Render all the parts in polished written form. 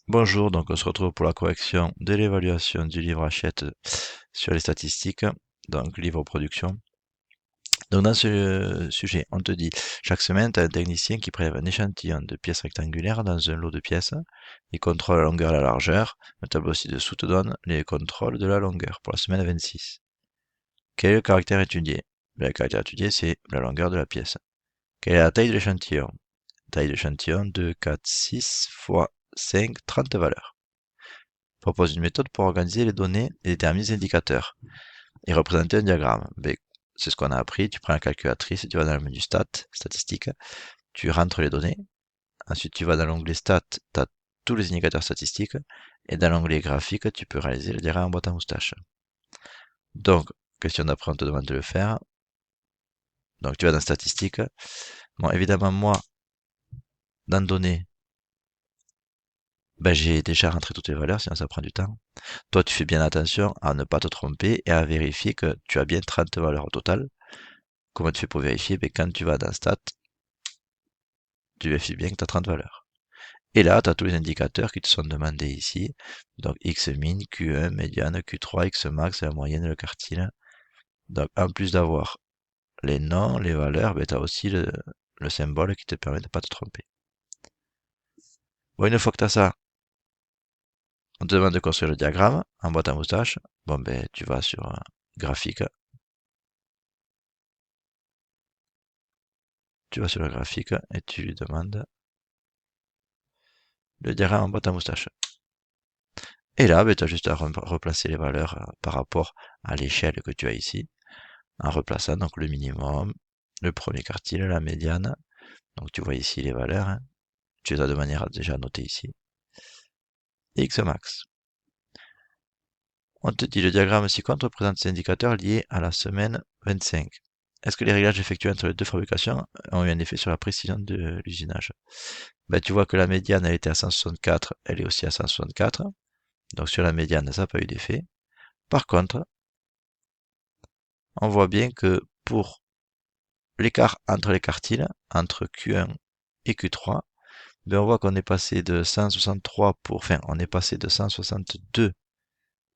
Bonjour, donc on se retrouve pour la correction de l'évaluation du livre Hachette sur les statistiques, donc livre production. Donc dans ce sujet, on te dit, chaque semaine, tu as un technicien qui prélève un échantillon de pièces rectangulaires dans un lot de pièces. Il contrôle la longueur et la largeur. Le tableau ci-dessous te donne les contrôles de la longueur pour la semaine 26. Quel est le caractère étudié? Le caractère étudié, c'est la longueur de la pièce. Quelle est la taille de l'échantillon? Taille de l'échantillon 2, 4, 6 fois 5, 30 valeurs. Propose une méthode pour organiser les données et déterminer les indicateurs et représenter un diagramme. Ben, c'est ce qu'on a appris. Tu prends la calculatrice, tu vas dans le menu Stat, Statistiques, tu rentres les données. Ensuite, tu vas dans l'onglet Stat, tu as tous les indicateurs statistiques. Et dans l'onglet Graphique, tu peux réaliser le diagramme en boîte à moustache. Donc, question d'après, on te demande de le faire. Donc, tu vas dans Statistiques. Bon, évidemment, moi, dans Données, ben, j'ai déjà rentré toutes les valeurs, sinon ça prend du temps. Toi, tu fais bien attention à ne pas te tromper et à vérifier que tu as bien 30 valeurs au total. Comment tu fais pour vérifier? Ben, quand tu vas dans Stats, tu vérifies bien que tu as 30 valeurs. Et là, tu as tous les indicateurs qui te sont demandés ici. Donc Xmin, Q1, médiane, Q3, Xmax, la moyenne, le quartile. Donc en plus d'avoir les noms, les valeurs, ben, tu as aussi le symbole qui te permet de ne pas te tromper. Bon, une fois que tu as ça, on te demande de construire le diagramme en boîte à moustache. Bon, ben, tu vas sur graphique. Tu vas sur le graphique et tu lui demandes le diagramme en boîte à moustache. Et là, ben, tu as juste à replacer les valeurs par rapport à l'échelle que tu as ici, en replaçant donc le minimum, le premier quartile, la médiane. Donc tu vois ici les valeurs, hein. Tu les as de manière à déjà noter ici. X max. On te dit le diagramme ci-contre représente ces indicateurs liés à la semaine 25. Est-ce que les réglages effectués entre les deux fabrications ont eu un effet sur la précision de l'usinage? Ben, tu vois que la médiane elle était à 164, elle est aussi à 164. Donc sur la médiane, ça n'a pas eu d'effet. Par contre, on voit bien que pour l'écart entre les quartiles, entre Q1 et Q3, ben on voit qu'on est passé de 163 enfin, on est passé de 162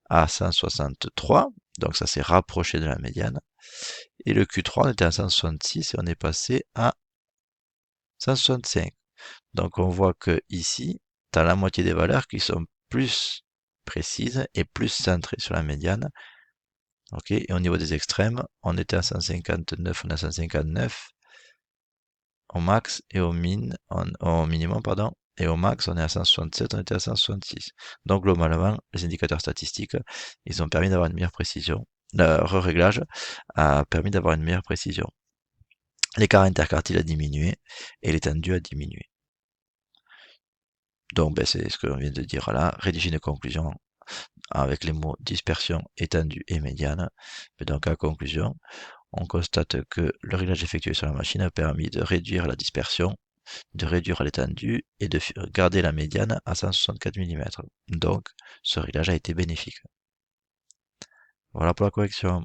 à 163, donc ça s'est rapproché de la médiane. Et le Q3, on était à 166 et on est passé à 165. Donc on voit que ici, tu as la moitié des valeurs qui sont plus précises et plus centrées sur la médiane. Ok, et au niveau des extrêmes, on était à 159, on est à 159 au max et au minimum, pardon, et au max, on est à 167, on était à 166. Donc globalement, les indicateurs statistiques, ils ont permis d'avoir une meilleure précision. Le réglage a permis d'avoir une meilleure précision. L'écart interquartile a diminué et l'étendue a diminué. Donc ben, c'est ce que l'on vient de dire là. Rédiger une conclusion avec les mots dispersion, étendue et médiane. Et donc à conclusion, on constate que le réglage effectué sur la machine a permis de réduire la dispersion, de réduire l'étendue et de garder la médiane à 164 mm. Donc, ce réglage a été bénéfique. Voilà pour la correction.